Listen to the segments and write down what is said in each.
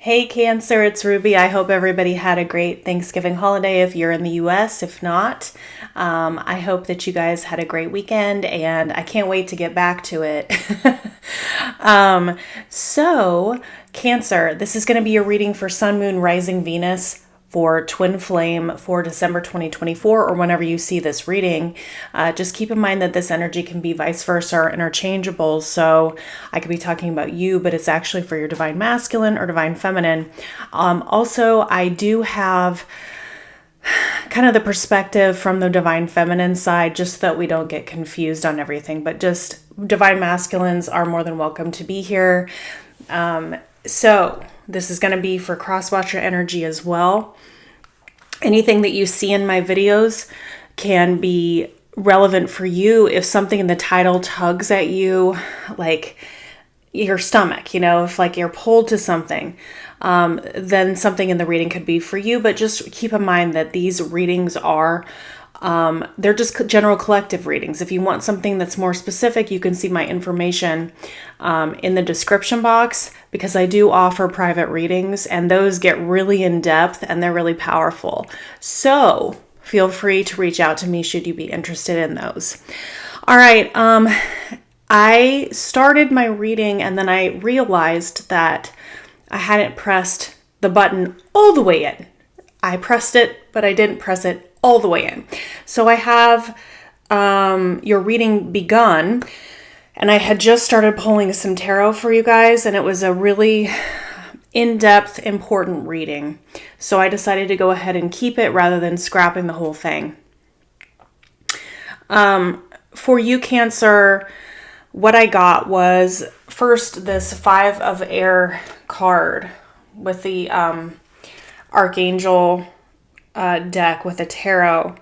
Hey Cancer, it's Ruby. I hope everybody had a great Thanksgiving holiday if you're in the US. If not, I hope that you guys had a great weekend and I can't wait to get back to it. So Cancer, this is going to be a reading for Sun, Moon, Rising, Venus for Twin Flame for December 2024 or whenever you see this reading. Just keep in mind that this energy can be vice versa or interchangeable. So I could be talking about you, but it's actually for your divine masculine or divine feminine. Also, I do have kind of the perspective from the divine feminine side, just so that we don't get confused on everything, but just divine masculines are more than welcome to be here. So this is going to be for cross-watcher energy as well. Anything that you see in my videos can be relevant for you if something in the title tugs at you, like your stomach, if like you're pulled to something, then something in the reading could be for you. But just keep in mind that these readings are they're just general collective readings. If you want something that's more specific, you can see my information in the description box, because I do offer private readings and those get really in depth and they're really powerful. So feel free to reach out to me should you be interested in those. All right. I started my reading and then I realized that I hadn't pressed the button all the way in. I pressed it, but I didn't press it all the way in. So I have your reading begun, and I had just started pulling some tarot for you guys, and it was a really in-depth, important reading. So I decided to go ahead and keep it rather than scrapping the whole thing. For you, Cancer, what I got was first this 5 of Air card with the Archangel deck with a tarot.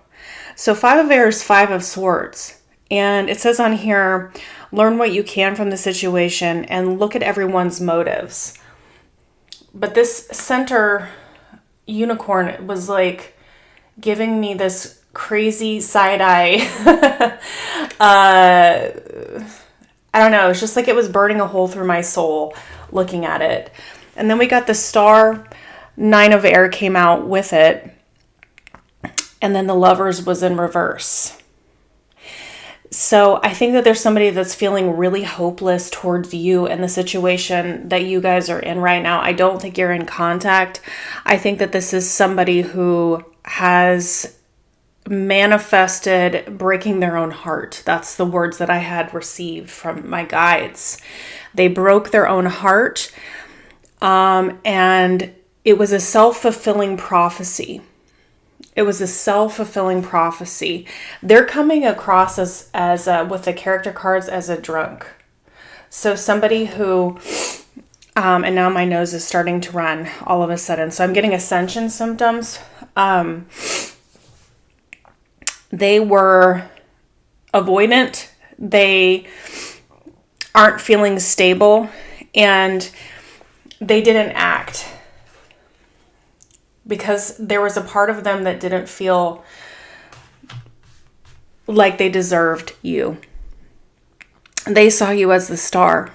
So 5 of Air is 5 of Swords. And it says on here, learn what you can from the situation and look at everyone's motives. But this center unicorn was like giving me this crazy side eye. I don't know. It's just like it was burning a hole through my soul looking at it. And then we got the star 9 of Air came out with it. And then the Lovers was in reverse. So I think that there's somebody that's feeling really hopeless towards you and the situation that you guys are in right now. I don't think you're in contact. I think that this is somebody who has manifested breaking their own heart. That's the words that I had received from my guides. They broke their own heart. And it was a self-fulfilling prophecy. It was a self-fulfilling prophecy. They're coming across as with the character cards as a drunk. So somebody who, and now my nose is starting to run all of a sudden. So I'm getting ascension symptoms. They were avoidant. They aren't feeling stable, and they didn't act. Because there was a part of them that didn't feel like they deserved you. They saw you as the star.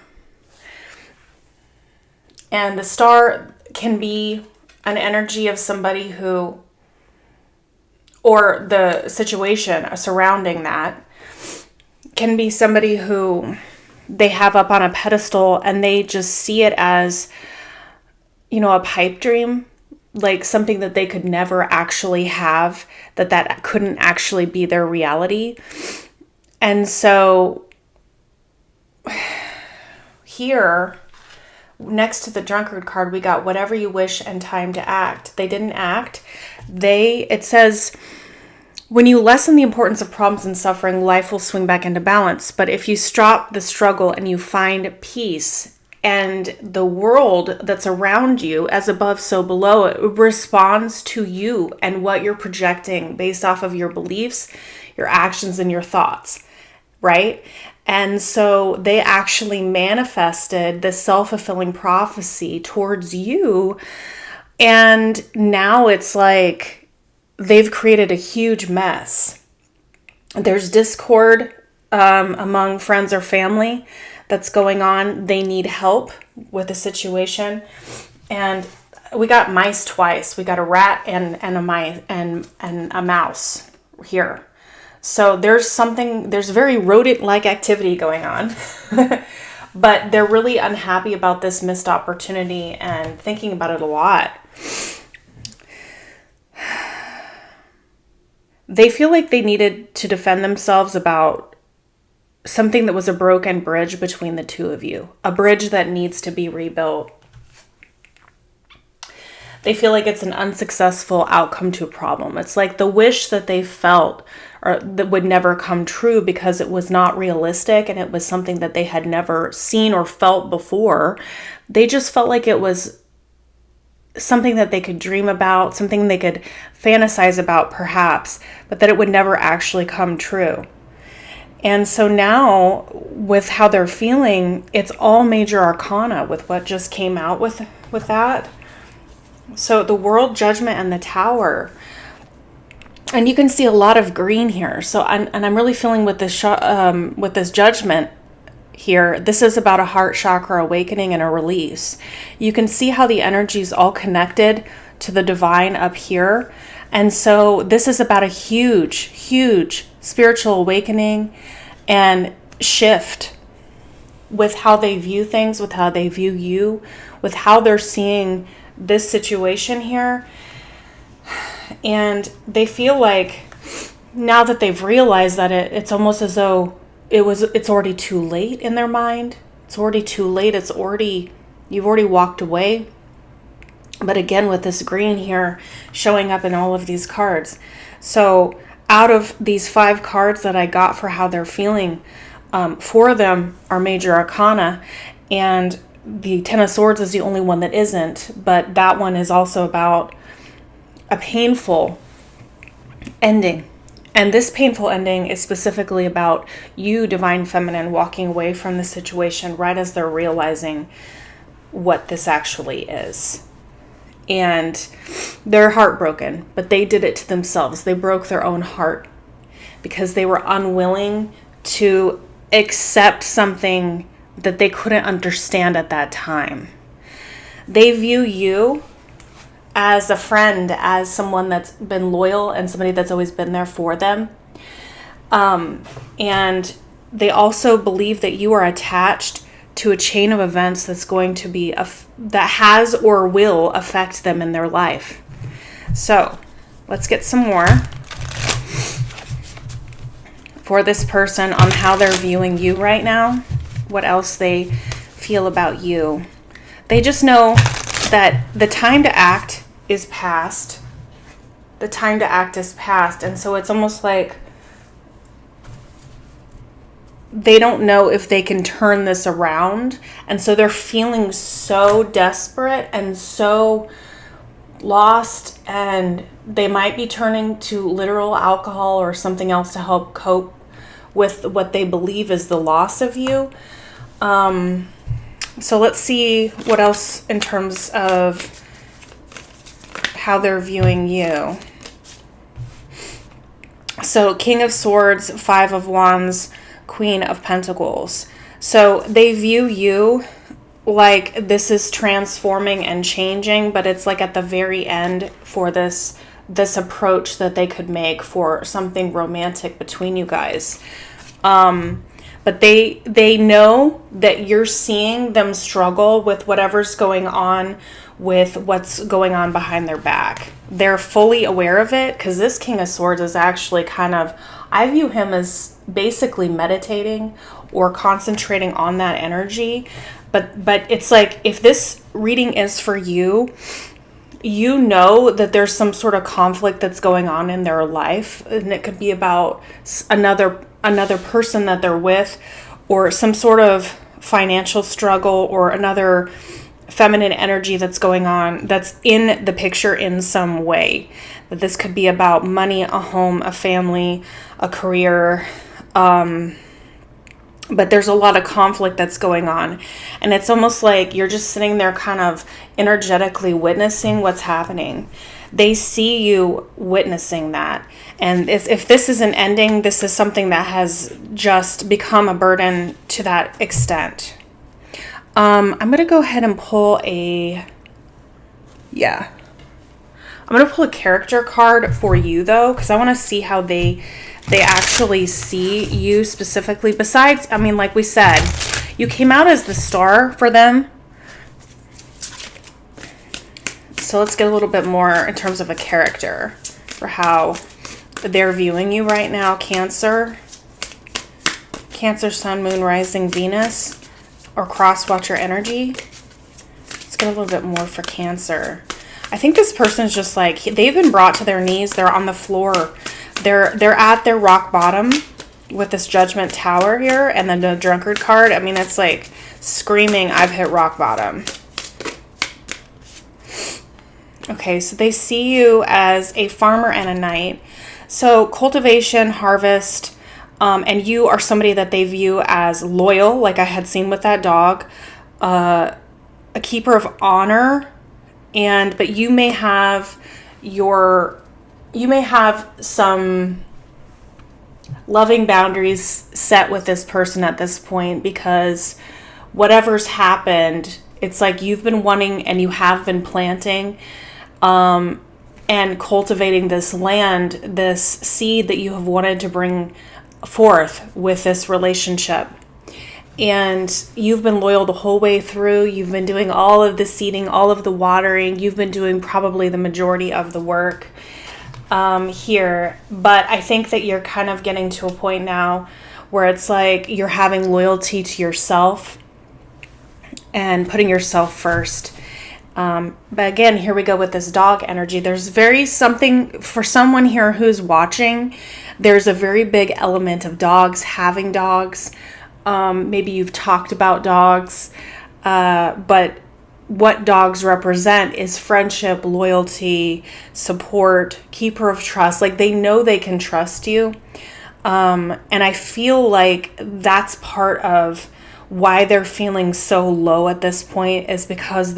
And the star can be an energy of somebody who, or the situation surrounding that, can be somebody who they have up on a pedestal and they just see it as, a pipe dream. Like something that they could never actually have, that couldn't actually be their reality. And so here, next to the drunkard card, we got whatever you wish and time to act. They didn't act. It says, when you lessen the importance of problems and suffering, life will swing back into balance. But if you stop the struggle and you find peace, and the world that's around you, as above, so below, it responds to you and what you're projecting based off of your beliefs, your actions, and your thoughts, right? And so they actually manifested this self-fulfilling prophecy towards you. And now it's like they've created a huge mess. There's discord among friends or family that's going on. They need help with the situation. And we got mice twice. We got a rat and a mice and a mouse here. So there's very rodent-like activity going on. But they're really unhappy about this missed opportunity and thinking about it a lot. They feel like they needed to defend themselves about something that was a broken bridge between the two of you. A bridge that needs to be rebuilt. They feel like it's an unsuccessful outcome to a problem. It's like the wish that they felt or that would never come true because it was not realistic and it was something that they had never seen or felt before. They just felt like it was something that they could dream about, something they could fantasize about perhaps, but that it would never actually come true. And so now with how they're feeling, it's all major arcana with what just came out with that. So the World, Judgment, and the Tower. And you can see a lot of green here. So I'm really feeling with this Judgment here, this is about a heart chakra awakening and a release. You can see how the energy is all connected to the divine up here. And so this is about a huge, huge spiritual awakening and shift with how they view things, with how they view you, with how they're seeing this situation here. And they feel like now that they've realized that it's almost as though it's already too late in their mind. It's already too late. You've already walked away. But again, with this green here showing up in all of these cards. So out of these 5 cards that I got for how they're feeling, 4 of them are major arcana, and the Ten of Swords is the only one that isn't, but that one is also about a painful ending. And this painful ending is specifically about you, Divine Feminine, walking away from the situation right as they're realizing what this actually is. And they're heartbroken, but they did it to themselves. They broke their own heart because they were unwilling to accept something that they couldn't understand at that time. They view you as a friend, as someone that's been loyal and somebody that's always been there for them. And they also believe that you are attached to a chain of events that's going to be, that has or will affect them in their life. So let's get some more for this person on how they're viewing you right now, what else they feel about you. They just know that the time to act is past. The time to act is past. And so it's almost like they don't know if they can turn this around. And so they're feeling so desperate and so lost, and they might be turning to literal alcohol or something else to help cope with what they believe is the loss of you. So let's see what else in terms of how they're viewing you. So King of Swords, 5 of Wands, Queen of Pentacles. So they view you like this is transforming and changing, but it's like at the very end for this approach that they could make for something romantic between you guys. But they know that you're seeing them struggle with whatever's going on, with what's going on behind their back. They're fully aware of it, because this King of Swords is actually kind of, I view him as basically meditating or concentrating on that energy. But it's like, if this reading is for you, you know that there's some sort of conflict that's going on in their life, and it could be about another person that they're with, or some sort of financial struggle, or another feminine energy that's going on that's in the picture in some way. But this could be about money, a home, a family, a career, but there's a lot of conflict that's going on. And it's almost like you're just sitting there kind of energetically witnessing what's happening. They see you witnessing that. And if this is an ending, this is something that has just become a burden to that extent. I'm going to go ahead and pull a Yeah. I'm going to pull a character card for you, though, because I want to see how they actually see you specifically. Besides, I mean, like we said, you came out as the star for them. So let's get a little bit more in terms of a character for how they're viewing you right now. Cancer, Sun, Moon, Rising, Venus, or cross-watcher energy. Let's get a little bit more for Cancer. I think this person's just like, they've been brought to their knees. They're on the floor. They're at their rock bottom with this Judgment Tower here and then the Drunkard card. I mean, it's like screaming, I've hit rock bottom. Okay, so they see you as a farmer and a knight. So cultivation, harvest, and you are somebody that they view as loyal, like I had seen with that dog, a keeper of honor, but you may have some loving boundaries set with this person at this point, because whatever's happened, it's like you've been wanting and you have been planting and cultivating this land, this seed that you have wanted to bring forth with this relationship. And you've been loyal the whole way through. You've been doing all of the seeding, all of the watering. You've been doing probably the majority of the work here. But I think that you're kind of getting to a point now where it's like you're having loyalty to yourself and putting yourself first. But again, here we go with this dog energy. There's something for someone here who's watching. There's a very big element of dogs, having dogs. Maybe you've talked about dogs, but what dogs represent is friendship, loyalty, support, keeper of trust. Like they know they can trust you. And I feel like that's part of why they're feeling so low at this point, is because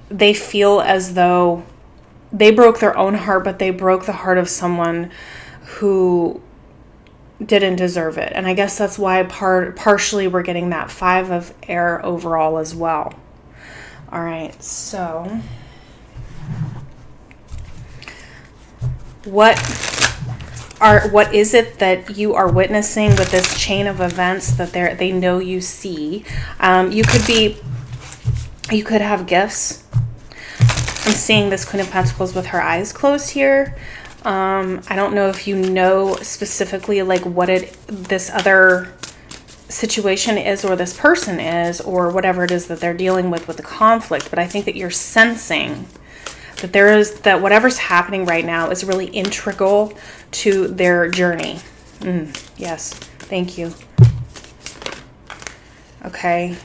they feel as though they broke their own heart, but they broke the heart of someone who didn't deserve it. And I guess that's why partially we're getting that 5 of air overall as well. All right, so what is it that you are witnessing with this chain of events that they know you see? You could have gifts. I'm seeing this Queen of Pentacles with her eyes closed here. I don't know if you know specifically like what this other situation is, or this person is, or whatever it is that they're dealing with the conflict, but I think that you're sensing that whatever's happening right now is really integral to their journey. Yes, thank you. Okay.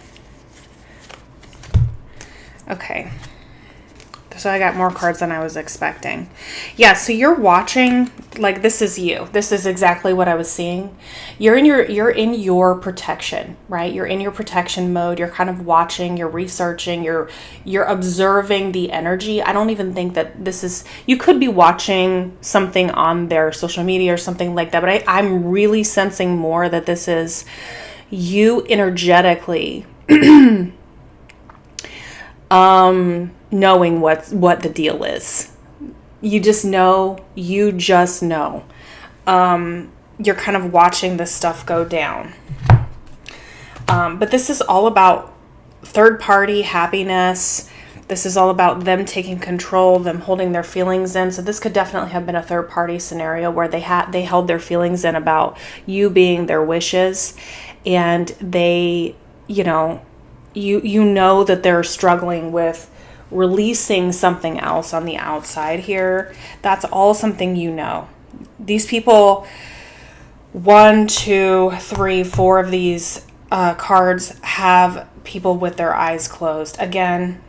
So I got more cards than I was expecting. Yeah, so you're watching, like this is you. This is exactly what I was seeing. You're in your protection, right? You're in your protection mode. You're kind of watching, you're researching, you're observing the energy. I don't even think that this is, you could be watching something on their social media or something like that, but I'm really sensing more that this is you energetically knowing what the deal is. You just know. You're kind of watching this stuff go down. But this is all about third party happiness. This is all about them taking control, them holding their feelings in. So this could definitely have been a third party scenario where they held their feelings in about you being their wishes, and they, you know that they're struggling with releasing something else on the outside here. That's all something you know. These people, 1, 2, 3, 4 of these cards have people with their eyes closed. Again,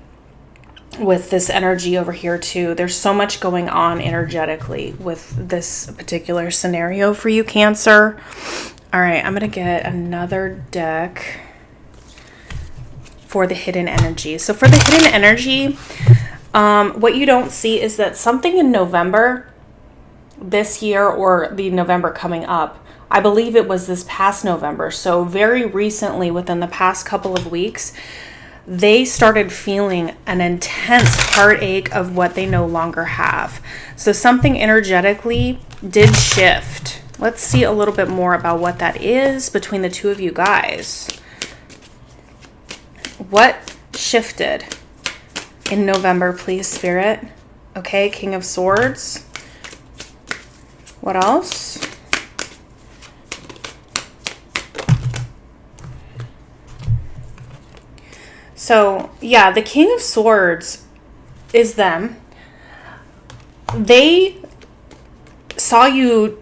with this energy over here too, there's so much going on energetically with this particular scenario for you, Cancer. All right, I'm going to get another deck for the hidden energy. So for the hidden energy, what you don't see is that something in November this year, or the November coming up, I believe it was this past November, so very recently, within the past couple of weeks, they started feeling an intense heartache of what they no longer have. So something energetically did shift. Let's see a little bit more about what that is between the two of you guys. What shifted in November, please, Spirit? Okay, King of Swords. What else? So, yeah, the King of Swords is them. They saw you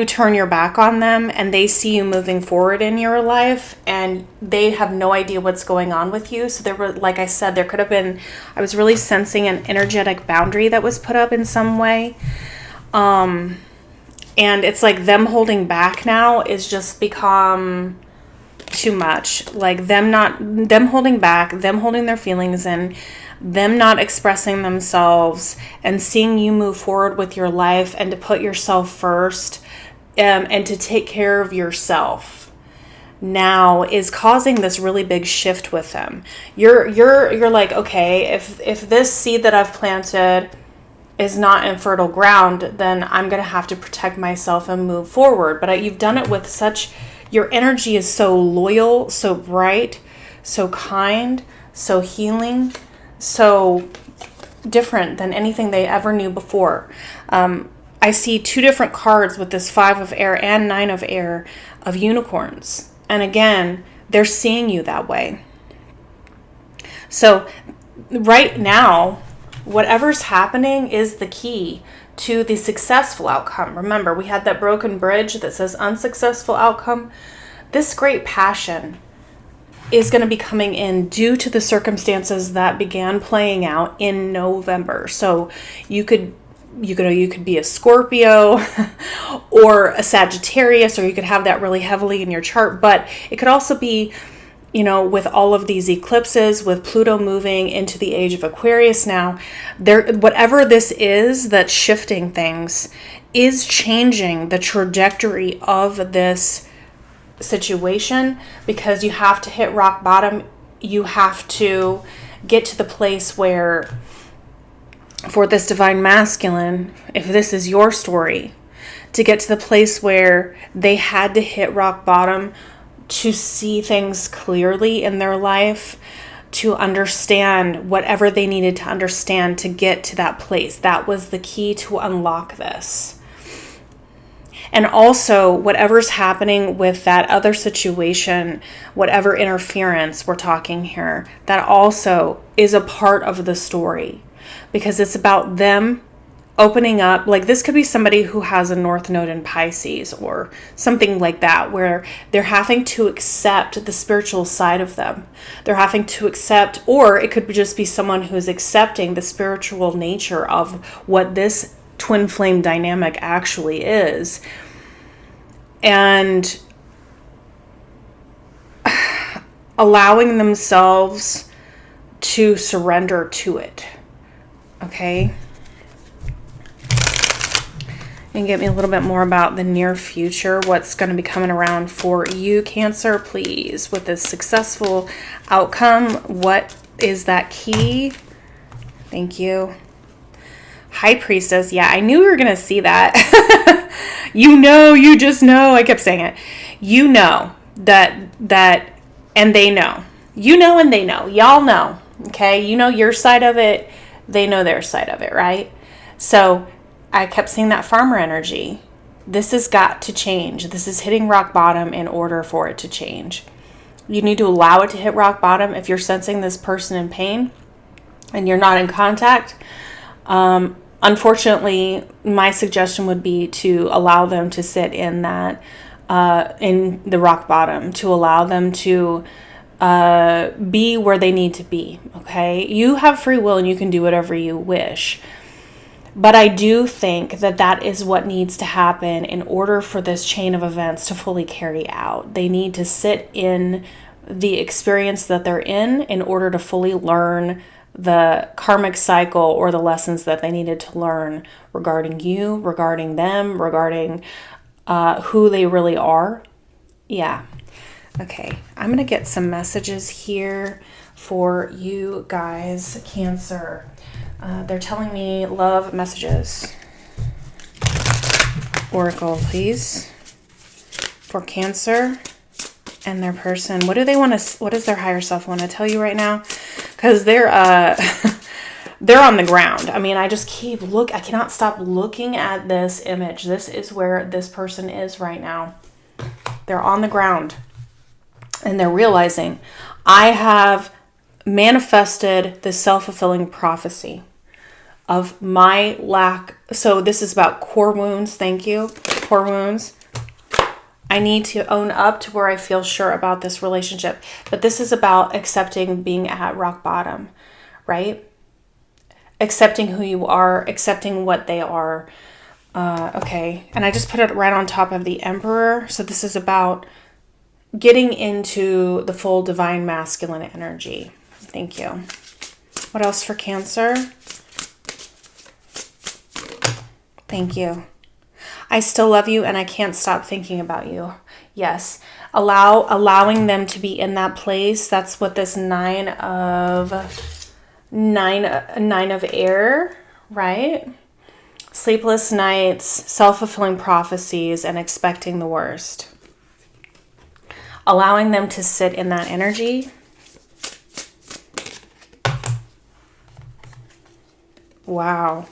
turn your back on them, and they see you moving forward in your life, and they have no idea what's going on with you. So there were, like I said, there could have been, I was really sensing an energetic boundary that was put up in some way. And it's like them holding back now is just become too much. Like them holding back, them holding their feelings in, them not expressing themselves, and seeing you move forward with your life and to put yourself first, and to take care of yourself now is causing this really big shift with them. You're like, okay, if this seed that I've planted is not in fertile ground, then I'm going to have to protect myself and move forward. But you've done it with such, your energy is so loyal, so bright, so kind, so healing, so different than anything they ever knew before. I see two different cards with this 5 of air and 9 of air of unicorns. And again, they're seeing you that way. So right now, whatever's happening is the key to the successful outcome. Remember, we had that broken bridge that says unsuccessful outcome. This great passion is going to be coming in due to the circumstances that began playing out in November. So you could be a Scorpio or a Sagittarius, or you could have that really heavily in your chart, but it could also be, with all of these eclipses, with Pluto moving into the age of Aquarius now, whatever this is that's shifting things is changing the trajectory of this situation, because you have to hit rock bottom. You have to get to the place where, for this divine masculine, if this is your story, to get to the place where they had to hit rock bottom to see things clearly in their life, to understand whatever they needed to understand to get to that place. That was the key to unlock this. And also, whatever's happening with that other situation, whatever interference we're talking here, that also is a part of the story, because it's about them opening up. Like, this could be somebody who has a North Node in Pisces or something like that, where they're having to accept the spiritual side of them. They're having to accept, or it could just be someone who's accepting the spiritual nature of what this twin flame dynamic actually is, and allowing themselves to surrender to it. Okay? And get me a little bit more about the near future, what's going to be coming around for you, Cancer, please, with this successful outcome. What is that key? Thank you. High Priestess. Yeah, I knew we were going to see that. You just know. I kept saying it. You know that, and they know. You know and they know. Y'all know. Okay? You know your side of it. They know their side of it, right? So I kept seeing that farmer energy. This has got to change. This is hitting rock bottom in order for it to change. You need to allow it to hit rock bottom. If you're sensing this person in pain and you're not in contact, unfortunately, my suggestion would be to allow them to sit in that, in the rock bottom, to allow them to be where they need to be. Okay? You have free will and you can do whatever you wish. But I do think that that is what needs to happen in order for this chain of events to fully carry out. They need to sit in the experience that they're in order to fully learn the karmic cycle or the lessons that they needed to learn regarding you, regarding them, regarding who they really are. Yeah. Okay, I'm going to get some messages here for you guys, Cancer. They're telling me love messages. Oracle, please. For Cancer and their person. What do they want to, what does their higher self want to tell you right now? Because they're, they're on the ground. I mean, I just keep I cannot stop looking at this image. This is where this person is right now. They're on the ground. And they're realizing, I have manifested this self-fulfilling prophecy of my lack. So this is about core wounds. Thank you. Core wounds. I need to own up to where I feel sure about this relationship. But this is about accepting being at rock bottom, right? Accepting who you are, accepting what they are. Okay. And I just put it right on top of the Emperor. So this is about getting into the full divine masculine energy. Thank you. What else for Cancer? Thank you. I still love you and I can't stop thinking about you. Yes. Allowing them to be in that place. That's what this nine of air, right? Sleepless nights, self-fulfilling prophecies, and expecting the worst. Allowing them to sit in that energy. Wow.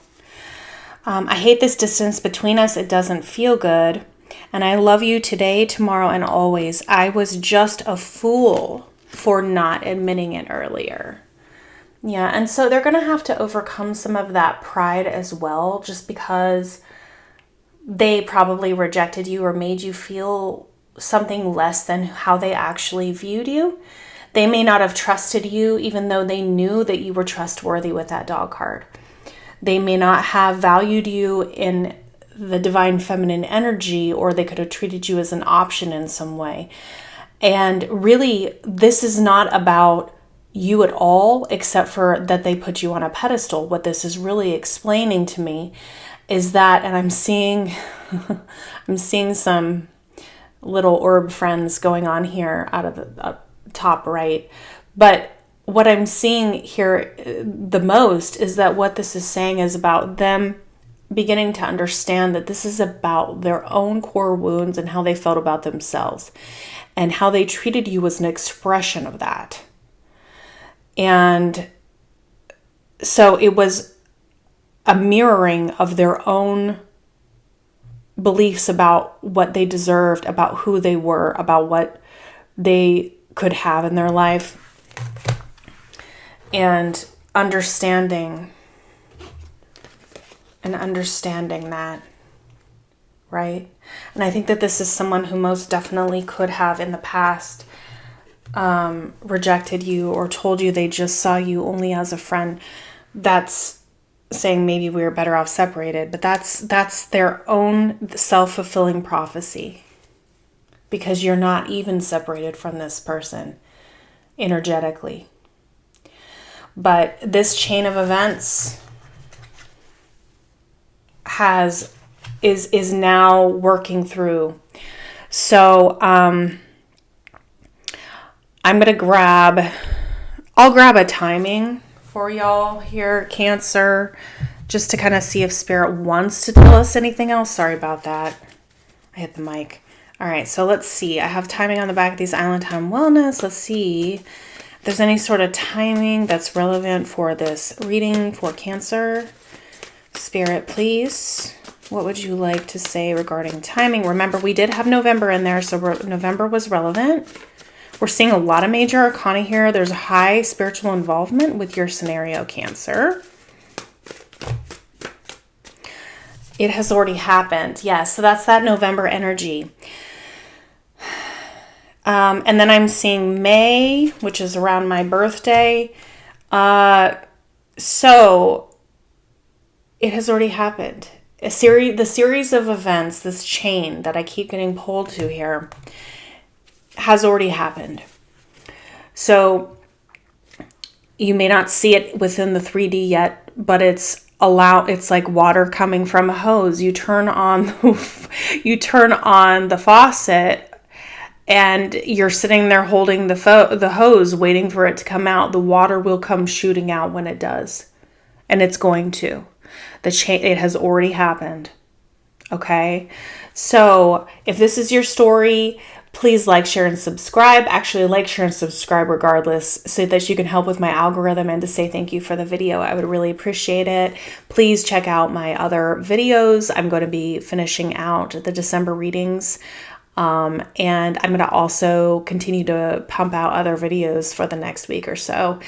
I hate this distance between us. It doesn't feel good. And I love you today, tomorrow, and always. I was just a fool for not admitting it earlier. Yeah, and so they're going to have to overcome some of that pride as well, just because they probably rejected you or made you feel something less than how they actually viewed you. They may not have trusted you, even though they knew that you were trustworthy with that dog card. They may not have valued you in the divine feminine energy, or they could have treated you as an option in some way. And really, this is not about you at all, except for that they put you on a pedestal. What this is really explaining to me is that, and I'm seeing some little orb friends going on here out of the top right. But what I'm seeing here the most is that what this is saying is about them beginning to understand that this is about their own core wounds and how they felt about themselves, and how they treated you was an expression of that. And so it was a mirroring of their own beliefs about what they deserved, about who they were, about what they could have in their life, and understanding that, right? And I think that this is someone who most definitely could have in the past rejected you or told you they just saw you only as a friend. That's saying maybe we were better off separated, but that's their own self-fulfilling prophecy, because you're not even separated from this person energetically. But this chain of events is now working through. So I'm gonna I'll grab a timing for y'all here, Cancer, just to kind of see if Spirit wants to tell us anything else. Sorry about that. I hit the mic. All right, so let's see. I have timing on the back of these Island Time Wellness. Let's see if there's any sort of timing that's relevant for this reading for Cancer. Spirit, please. What would you like to say regarding timing? Remember, we did have November in there, so November was relevant. We're seeing a lot of major arcana here. There's a high spiritual involvement with your scenario, Cancer. It has already happened. Yes, so that's that November energy. And then I'm seeing May, which is around my birthday. So it has already happened. The series of events, this chain that I keep getting pulled to here, has already happened. So you may not see it within the 3D yet, but it's like water coming from a hose. You turn on the faucet and you're sitting there holding the hose, waiting for it to come out, the water will come shooting out when it does. And it's going to. It has already happened. Okay? So if this is your story, please like, share, and subscribe. Actually, like, share, and subscribe regardless, so that you can help with my algorithm and to say thank you for the video. I would really appreciate it. Please check out my other videos. I'm going to be finishing out the December readings. And I'm going to also continue to pump out other videos for the next week or so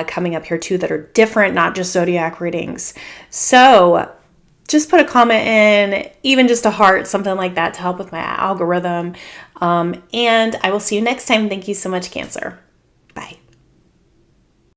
coming up here too that are different, not just zodiac readings. So just put a comment in, even just a heart, something like that, to help with my algorithm. And I will see you next time. Thank you so much, Cancer.